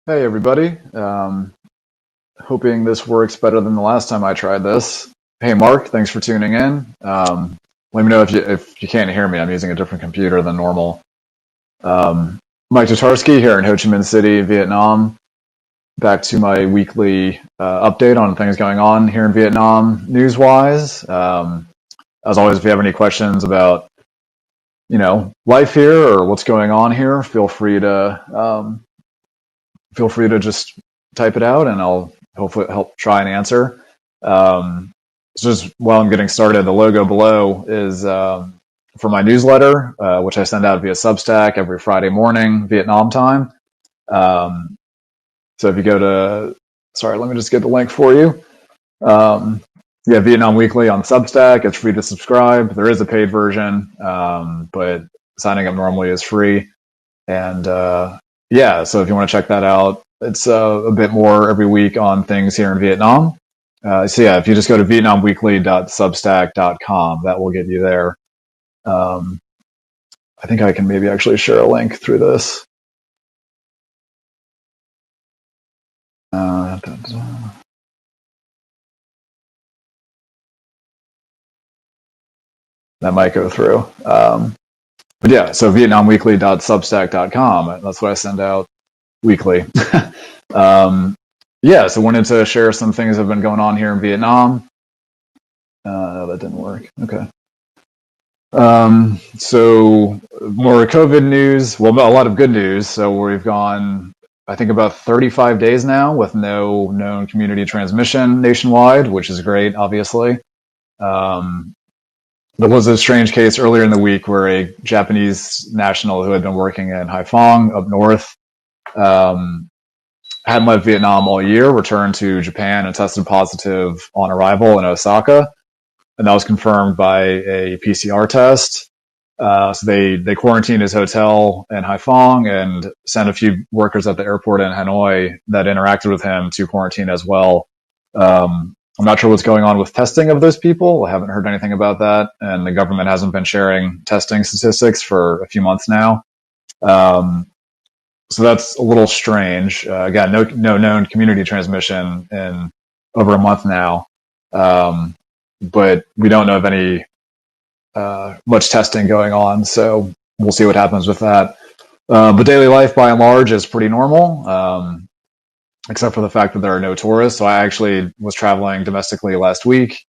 Hey everybody. Hoping this works better than the last time I tried this. Hey Mark, thanks for tuning in. Let me know if you can't hear me. I'm using a different computer than normal. Um, Mike Tatarski here in Ho Chi Minh City, Vietnam. Back to my weekly update on things going on here in Vietnam news-wise. As always, if you have any questions about life here or what's going on here, feel free to just type it out and I'll hopefully help try and answer. Um, so just while I'm getting started, the logo below is for my newsletter, which I send out via Substack every Friday morning, Vietnam time. Um, so if you go to, sorry, let me just get the link for you. Um, yeah, Vietnam Weekly on Substack. It's free to subscribe. There is a paid version, but signing up normally is free. And yeah, so if you want to check that out, it's a bit more every week on things here in Vietnam. So yeah, if you just go to vietnamweekly.substack.com, that will get you there. Um, I think I can maybe actually share a link through this. Uh, that might go through. But yeah, so vietnamweekly.substack.com. That's what I send out weekly. Yeah, so wanted to share some things that have been going on here in Vietnam. That didn't work. Okay. So more COVID news. Well, a lot of good news. So we've gone, I think, about 35 days now with no known community transmission nationwide, which is great, obviously. Um, there was a strange case earlier in the week where a Japanese national who had been working in Haiphong up north um, hadn't left Vietnam all year, returned to Japan and tested positive on arrival in Osaka. And that was confirmed by a PCR test. So they quarantined his hotel in Haiphong and sent a few workers at the airport in Hanoi that interacted with him to quarantine as well. I'm not sure what's going on with testing of those people. I haven't heard anything about that, and the government hasn't been sharing testing statistics for a few months now. Um, so that's a little strange. Again, no known community transmission in over a month now, but we don't know of any much testing going on. So we'll see what happens with that. But daily life, by and large, is pretty normal, except for the fact that there are no tourists. So I actually was traveling domestically last week.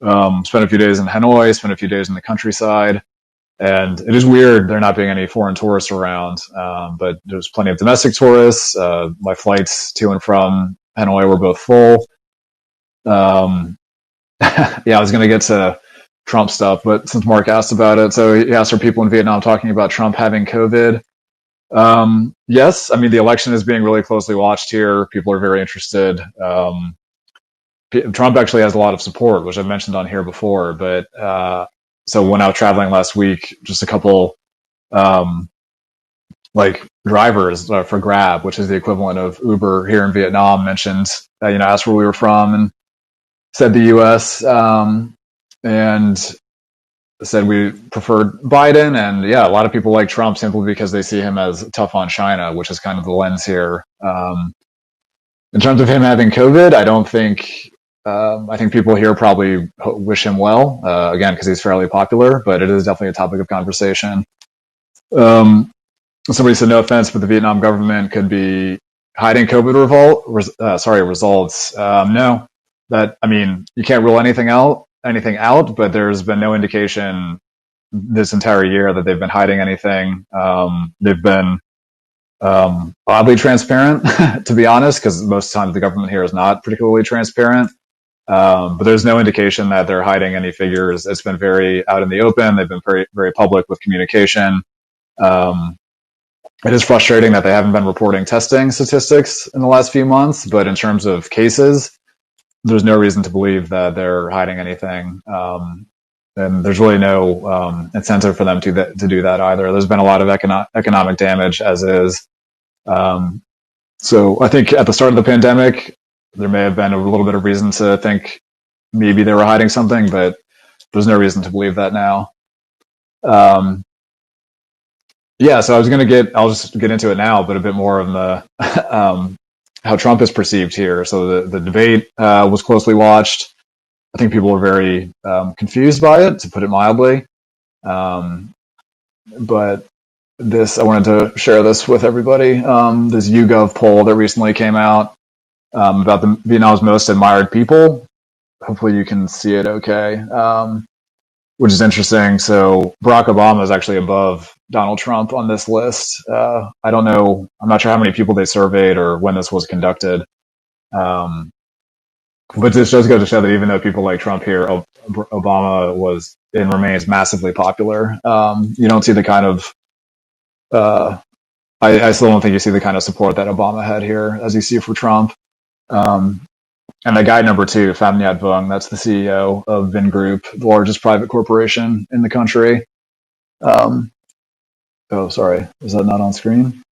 Spent a few days in Hanoi, spent a few days in the countryside. And it is weird there not being any foreign tourists around, but there's plenty of domestic tourists. My flights to and from Hanoi were both full. Um, yeah, I was going to get to Trump stuff, but since Mark asked about it, so he asked, are people in Vietnam talking about Trump having COVID? Yes, I mean, the election is being really closely watched here. People are very interested. Trump actually has a lot of support, which I've mentioned on here before, but so when I was traveling last week, just a couple um, like drivers for Grab, which is the equivalent of Uber here in Vietnam, mentioned asked where we were from and said the U.S. And said we preferred Biden. And yeah, a lot of people like Trump simply because they see him as tough on China, which is kind of the lens here. In terms of him having COVID, I don't think. I think people here probably wish him well, again, because he's fairly popular, but it is definitely a topic of conversation. Somebody said, no offense, but the Vietnam government could be hiding COVID results. No, I mean, you can't rule anything out, but there's been no indication this entire year that they've been hiding anything. They've been oddly transparent, to be honest, because most times the government here is not particularly transparent. But there's no indication that they're hiding any figures. It's been very out in the open. They've been very, very public with communication. It is frustrating that they haven't been reporting testing statistics in the last few months, but in terms of cases, there's no reason to believe that they're hiding anything. And there's really no incentive for them to do that either. There's been a lot of economic damage as is. So I think at the start of the pandemic, there may have been a little bit of reason to think maybe they were hiding something, but there's no reason to believe that now. Yeah, so I'll just get into it now, but a bit more of the how Trump is perceived here. So the debate was closely watched. I think people were very confused by it, to put it mildly. Um, but I wanted to share this with everybody. This YouGov poll that recently came out about the Vietnam's most admired people. Hopefully you can see it okay, which is interesting. So Barack Obama is actually above Donald Trump on this list. I don't know. I'm not sure how many people they surveyed or when this was conducted. Um, but this does go to show that even though people like Trump here, Obama was and remains massively popular. You don't see the kind of uh, I still don't think you see the kind of support that Obama had here as you see for Trump. Um, and the guy number two, Pham Nhat Vuong, that's the CEO of Vingroup, the largest private corporation in the country. Um, oh, sorry, is that not on screen?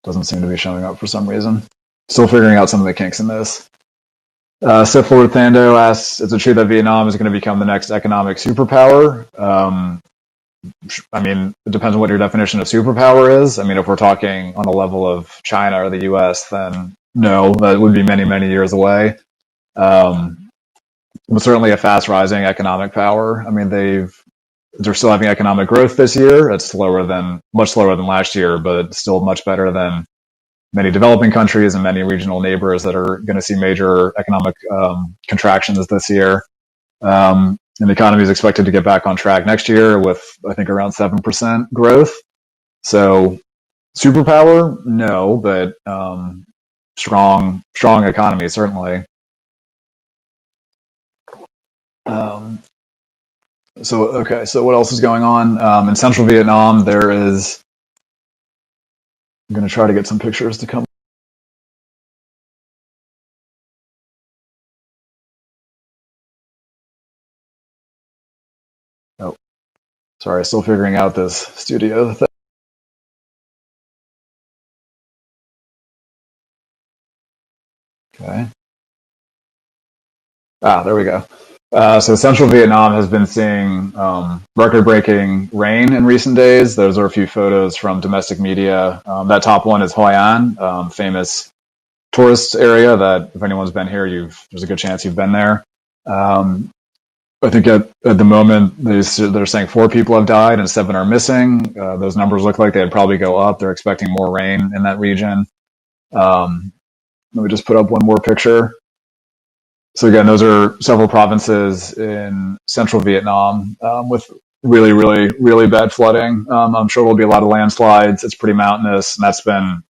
Doesn't seem to be showing up for some reason. Still figuring out some of the kinks in this. Sith Lord Thando asks, "Is it true that Vietnam is going to become the next economic superpower?" I mean, it depends on what your definition of superpower is. I mean, if we're talking on the level of China or the US, then no, that would be many, many years away. Um, but certainly a fast rising economic power. I mean, they're still having economic growth this year. It's much slower than last year, but still much better than many developing countries and many regional neighbors that are going to see major economic contractions this year. And the economy is expected to get back on track next year with, I think, around 7% growth. So, superpower, no, but strong economy, certainly. Um, okay, so what else is going on? In central Vietnam, there is, I'm going to try to get some pictures to come. Oh, sorry, still figuring out this studio thing. Okay. There we go. So central Vietnam has been seeing record-breaking rain in recent days. Those are a few photos from domestic media. That top one is Hoi An, famous tourist area that if anyone's been here, there's a good chance you've been there. Um, I think at the moment they're saying 4 people have died and 7 are missing. Those numbers look like they'd probably go up. They're expecting more rain in that region. Um, Let me just put up one more picture. So again, those are several provinces in central Vietnam with really, really, really bad flooding. I'm sure there'll be a lot of landslides. It's pretty mountainous, and that's been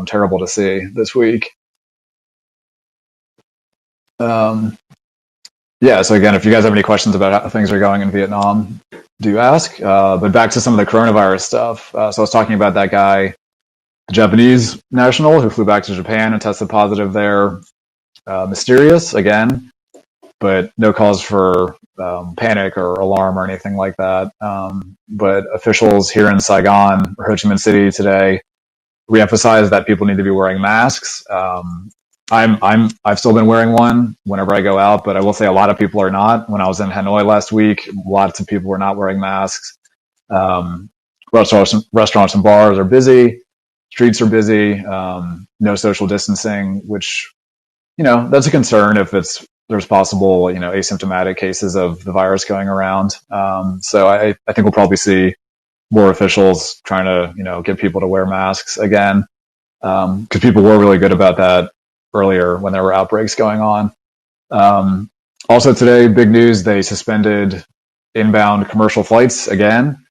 terrible to see this week. Um, yeah, so again, if you guys have any questions about how things are going in Vietnam, do ask. But back to some of the coronavirus stuff. So I was talking about that guy, the Japanese national who flew back to Japan and tested positive there. Mysterious, again, but no cause for panic or alarm or anything like that. But officials here in Saigon or Ho Chi Minh City today reemphasized that people need to be wearing masks. I've still been wearing one whenever I go out, but I will say a lot of people are not. When I was in Hanoi last week, lots of people were not wearing masks. Um, restaurants and bars are busy. Streets are busy. No social distancing, which, that's a concern if there's possible, asymptomatic cases of the virus going around. So I think we'll probably see more officials trying to, get people to wear masks again. Because people were really good about that earlier when there were outbreaks going on. Also today, big news, they suspended inbound commercial flights again.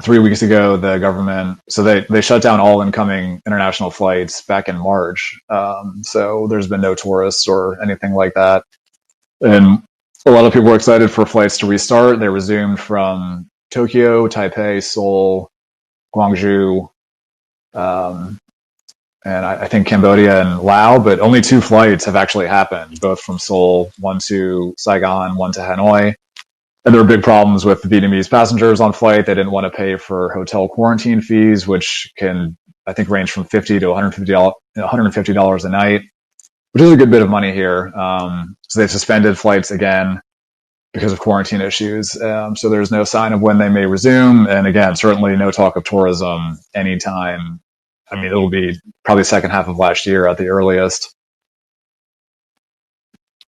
3 weeks ago, the government, so they shut down all incoming international flights back in March. So there's been no tourists or anything like that. And a lot of people were excited for flights to restart. They resumed from Tokyo, Taipei, Seoul, Gwangju, and I think Cambodia and Laos, but only 2 flights have actually happened, both from Seoul, one to Saigon, one to Hanoi. And there were big problems with Vietnamese passengers on flight. They didn't want to pay for hotel quarantine fees, which can, I think, range from $50 to $150 a night, which is a good bit of money here. So they've suspended flights again. because of quarantine issues. So there's no sign of when they may resume. And again, certainly no talk of tourism anytime. I mean, it'll be probably second half of last year at the earliest.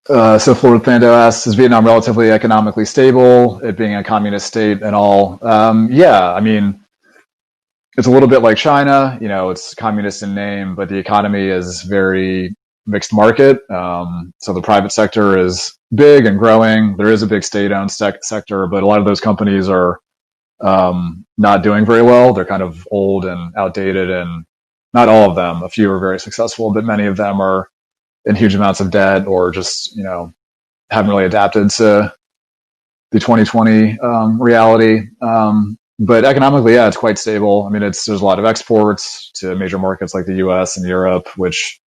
So Florida Pando asks, is Vietnam relatively economically stable, it being a communist state and all? Yeah, I mean, it's a little bit like China. It's communist in name, but the economy is very mixed market. So the private sector is big and growing. There is a big state-owned sector, but a lot of those companies are not doing very well. They're kind of old and outdated, and not all of them. A few are very successful, but many of them are in huge amounts of debt, or just haven't really adapted to the 2020 reality. But economically, yeah, it's quite stable. I mean, there's a lot of exports to major markets like the U.S. and Europe, which,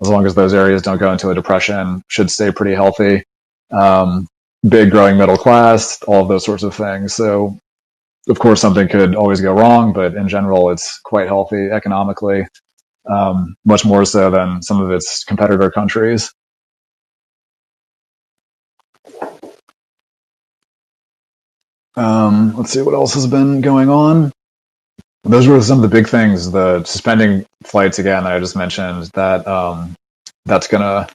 as long as those areas don't go into a depression, should stay pretty healthy. Big growing middle class, all of those sorts of things. So, of course, something could always go wrong, but in general, it's quite healthy economically, much more so than some of its competitor countries. Let's see what else has been going on. Those were some of the big things. The suspending flights again that I just mentioned. That's gonna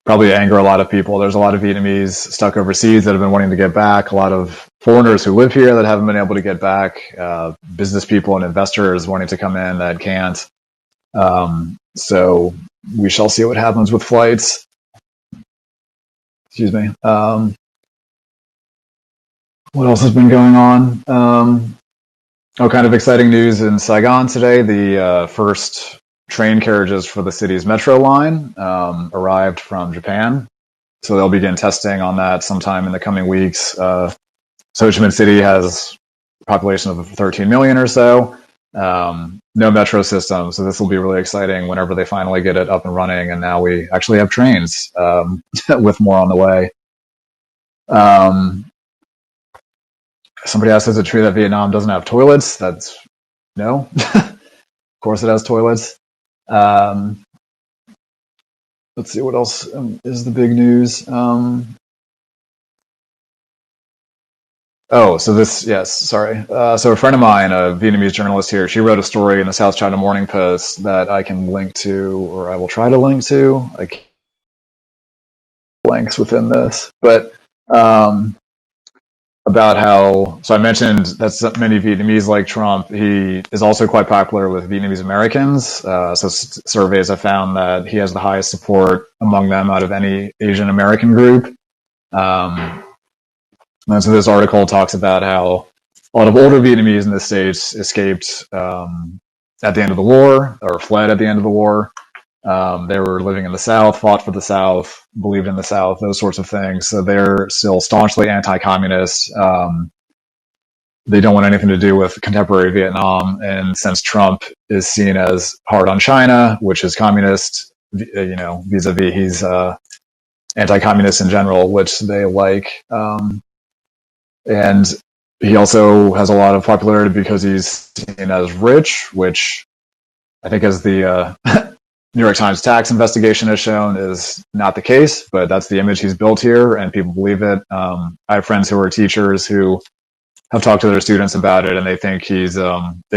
probably anger a lot of people. There's a lot of Vietnamese stuck overseas that have been wanting to get back. A lot of foreigners who live here that haven't been able to get back. Business people and investors wanting to come in that can't. So we shall see what happens with flights. Excuse me. What else has been going on? Kind of exciting news in Saigon today. The first train carriages for the city's metro line arrived from Japan. So they'll begin testing on that sometime in the coming weeks. So Ho Chi Minh City has a population of 13 million or so. No metro system. So this will be really exciting whenever they finally get it up and running. And now we actually have trains with more on the way. Somebody asked, is it true that Vietnam doesn't have toilets? That's no. Of course it has toilets. Let's see what else is the big news. So a friend of mine, a Vietnamese journalist here, she wrote a story in the South China Morning Post that I can link to, or I will try to link to. Links within this, but about how, so I mentioned that many Vietnamese like Trump. He is also quite popular with Vietnamese Americans. So surveys have found that he has the highest support among them out of any Asian American group. And so this article talks about how a lot of older Vietnamese in the States escaped at the end of the war, or fled at the end of the war. They were living in the South, fought for the South, believed in the South, those sorts of things. So they're still staunchly anti-communist. They don't want anything to do with contemporary Vietnam. And since Trump is seen as hard on China, which is communist, vis-a-vis, he's anti-communist in general, which they like. And he also has a lot of popularity because he's seen as rich, which I think, as the New York Times tax investigation has shown, is not the case, but that's the image he's built here, and people believe it. I have friends who are teachers who have talked to their students about it, and they think they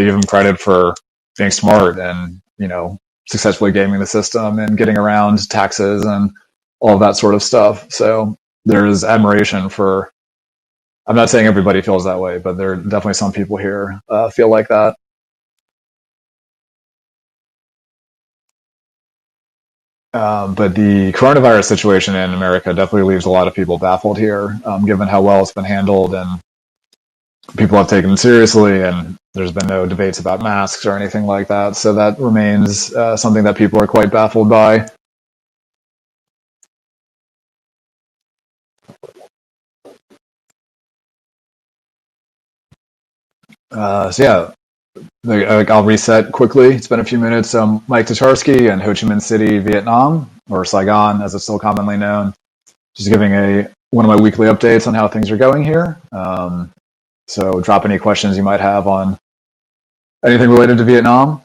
give him credit for being smart and, successfully gaming the system and getting around taxes and all of that sort of stuff. So there's admiration for, I'm not saying everybody feels that way, but there are definitely some people here feel like that. But the coronavirus situation in America definitely leaves a lot of people baffled here, given how well it's been handled, and people have taken it seriously, and there's been no debates about masks or anything like that. So that remains something that people are quite baffled by. I'll reset quickly. It's been a few minutes. Mike Tatarsky in Ho Chi Minh City, Vietnam, or Saigon, as it's still commonly known. Just giving one of my weekly updates on how things are going here. So drop any questions you might have on anything related to Vietnam.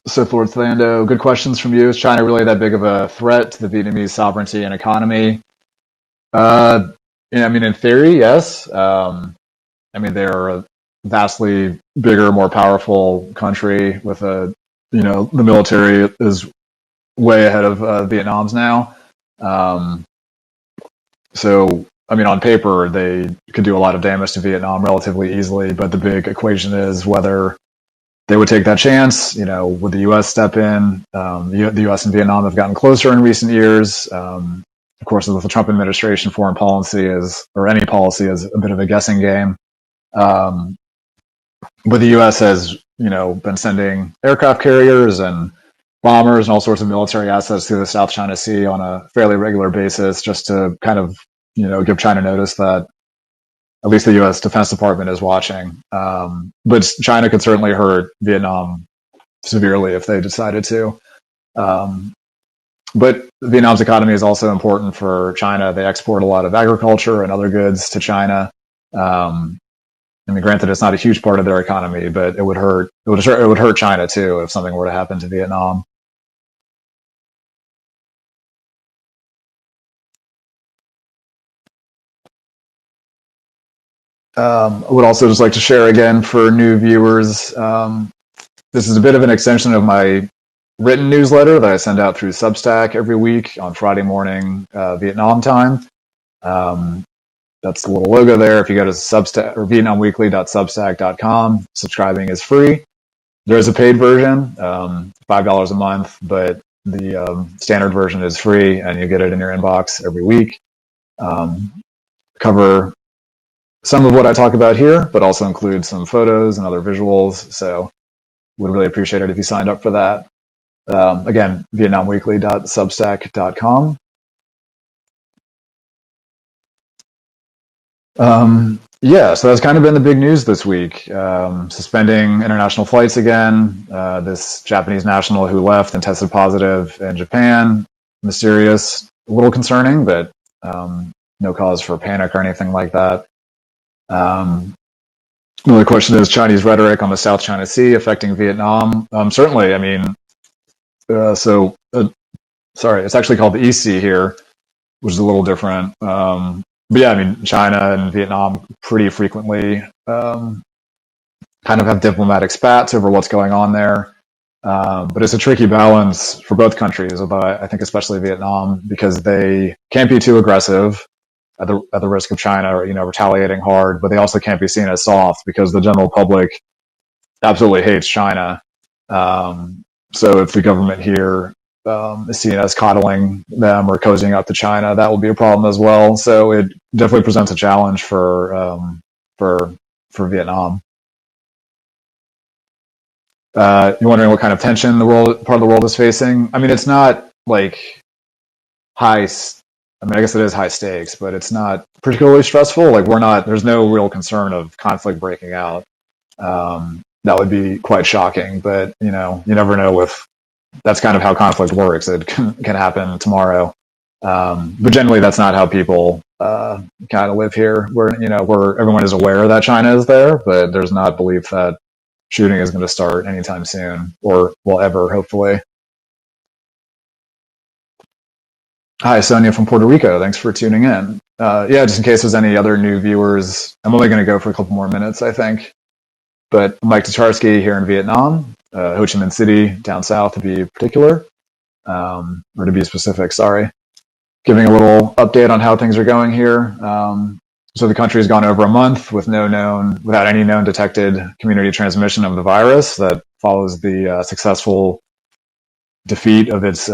Sith Lord Thando, good questions from you. Is China really that big of a threat to the Vietnamese sovereignty and economy? Uh, yeah, I mean, in theory, yes. I mean, they're a vastly bigger, more powerful country with the military is way ahead of Vietnam's now. Um, so, I mean, on paper, they could do a lot of damage to Vietnam relatively easily, but the big equation is whether they would take that chance. Would the U.S. step in? The U.S. and Vietnam have gotten closer in recent years. Of course, with the Trump administration, foreign policy or any policy is a bit of a guessing game. Um, but the U.S. has, been sending aircraft carriers and bombers and all sorts of military assets through the South China Sea on a fairly regular basis, just to kind of, give China notice that at least the U.S. Defense Department is watching. But China could certainly hurt Vietnam severely if they decided to. Um, but Vietnam's economy is also important for China. They export a lot of agriculture and other goods to China. Um, I mean, granted, it's not a huge part of their economy, but it would hurt. It would hurt China too if something were to happen to Vietnam. I would also just like to share again for new viewers. This is a bit of an extension of my written newsletter that I send out through Substack every week on Friday morning Vietnam time. That's the little logo there. If you go to Substack or VietnamWeekly.substack.com, subscribing is free. There is a paid version, $5 a month, but the standard version is free, and you get it in your inbox every week. Cover some of what I talk about here, but also include some photos and other visuals. So would really appreciate it if you signed up for that. Again, VietnamWeekly.substack.com. Yeah, so that's kind of been the big news this week. Suspending international flights again. This Japanese national who left and tested positive in Japan. Mysterious, a little concerning, but no cause for panic or anything like that. The question is Chinese rhetoric on the South China Sea affecting Vietnam. Certainly, I mean, sorry, it's actually called the East Sea here, which is a little different. But yeah, I mean, China and Vietnam pretty frequently kind of have diplomatic spats over what's going on there. But it's a tricky balance for both countries, but I think especially Vietnam, because they can't be too aggressive at the risk of China, retaliating hard, but they also can't be seen as soft because the general public absolutely hates China. So if the government here is seen as coddling them or cozying up to China, that will be a problem as well. So it definitely presents a challenge for Vietnam. You're wondering what kind of tension part of the world is facing? I mean, it's not like high. I mean, I guess it is high stakes, but it's not particularly stressful. Like there's no real concern of conflict breaking out. That would be quite shocking, but you never know that's kind of how conflict works. It can happen tomorrow. But generally that's not how people, kind of live here where everyone is aware that China is there, but there's not belief that shooting is going to start anytime soon or will ever, hopefully. Hi, Sonia from Puerto Rico. Thanks for tuning in. Yeah, just in case there's any other new viewers, I'm only going to go for a couple more minutes, I think. But Mike Tatarsky here in Vietnam, Ho Chi Minh City, down south to be particular, or to be specific, sorry. Giving a little update on how things are going here. So the country has gone over a month without any known detected community transmission of the virus. That follows the successful defeat of its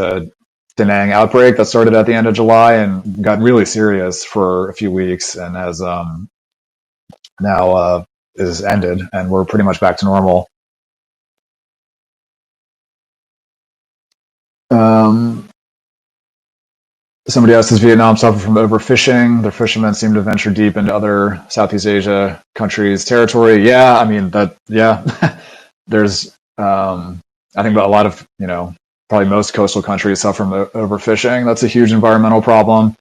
Da Nang outbreak that started at the end of July and got really serious for a few weeks and has now is ended, and we're pretty much back to normal. Somebody else says Vietnam suffered from overfishing. Their fishermen seem to venture deep into other Southeast Asia countries' territory. Yeah, I mean there's I think a lot of probably most coastal countries suffer from overfishing. That's a huge environmental problem.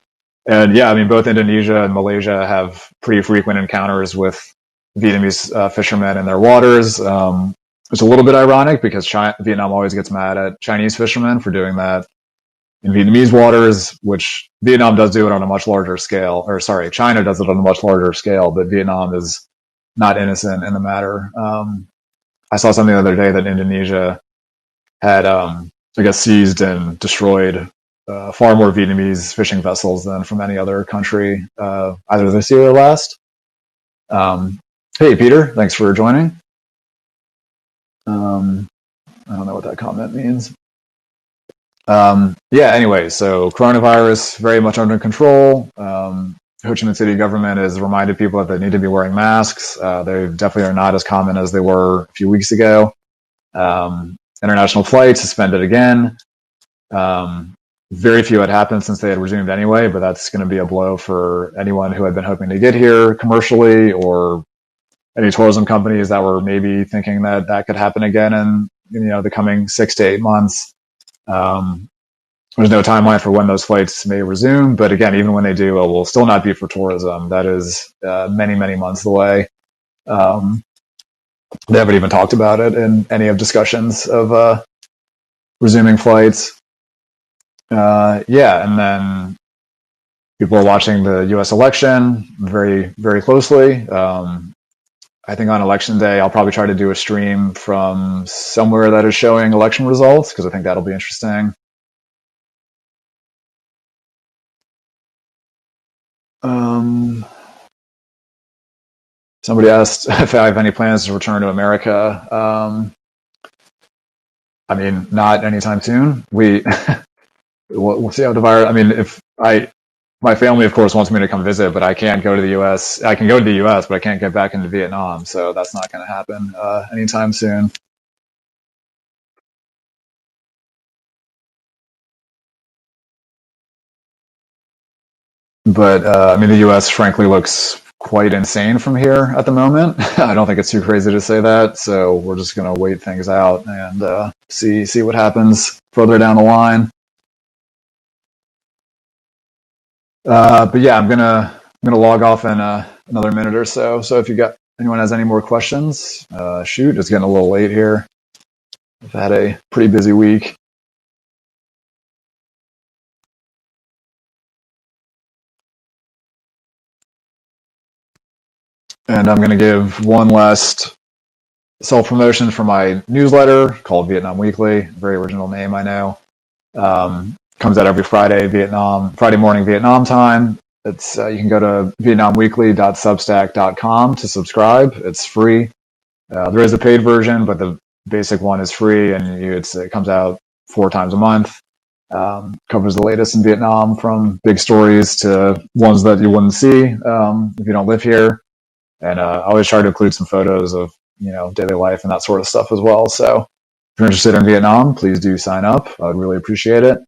And yeah, I mean, both Indonesia and Malaysia have pretty frequent encounters with Vietnamese fishermen in their waters. It's a little bit ironic because Vietnam always gets mad at Chinese fishermen for doing that in Vietnamese waters, which Vietnam does do it on a much larger scale. Or sorry, China does it on a much larger scale, but Vietnam is not innocent in the matter. I saw something the other day that Indonesia had, I guess, seized and destroyed far more Vietnamese fishing vessels than from any other country, either this year or last. Hey, Peter, thanks for joining. I don't know what that comment means. Yeah, anyway, so coronavirus very much under control. Ho Chi Minh City government has reminded people that they need to be wearing masks. They definitely are not as common as they were a few weeks ago. International flights suspended again. Very few had happened since they had resumed anyway, but that's going to be a blow for anyone who had been hoping to get here commercially, or any tourism companies that were maybe thinking that that could happen again in the coming 6 to 8 months. There's no timeline for when those flights may resume, but again, even when they do, it will still not be for tourism. That is many, many months away. They haven't even talked about it in any of discussions of resuming flights. Yeah, and then people are watching the U.S. election very, very closely. I think on election day, I'll probably try to do a stream from somewhere that is showing election results, because I think that'll be interesting. Somebody asked if I have any plans to return to America. I mean, not anytime soon. We'll see how the virus. I mean, my family, of course, wants me to come visit, but I can't go to the U.S. I can go to the U.S., but I can't get back into Vietnam, so that's not going to happen anytime soon. But I mean, the U.S. frankly looks quite insane from here at the moment. I don't think it's too crazy to say that, so we're just going to wait things out and see what happens further down the line. But yeah, I'm gonna log off in another minute or so. So if anyone has any more questions, shoot, it's getting a little late here. I've had a pretty busy week. And I'm going to give one last self-promotion for my newsletter called Vietnam Weekly. Very original name, I know. Comes out every Friday morning Vietnam time. It's you can go to vietnamweekly.substack.com to subscribe. It's free. There is a paid version, but the basic one is free, and it comes out 4 times a month. Covers the latest in Vietnam, from big stories to ones that you wouldn't see if you don't live here. And I always try to include some photos of daily life and that sort of stuff as well. So if you're interested in Vietnam, please do sign up. I would really appreciate it.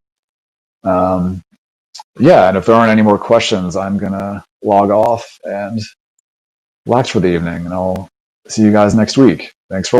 Yeah, and if there aren't any more questions, I'm gonna log off and relax for the evening, and I'll see you guys next week. Thanks for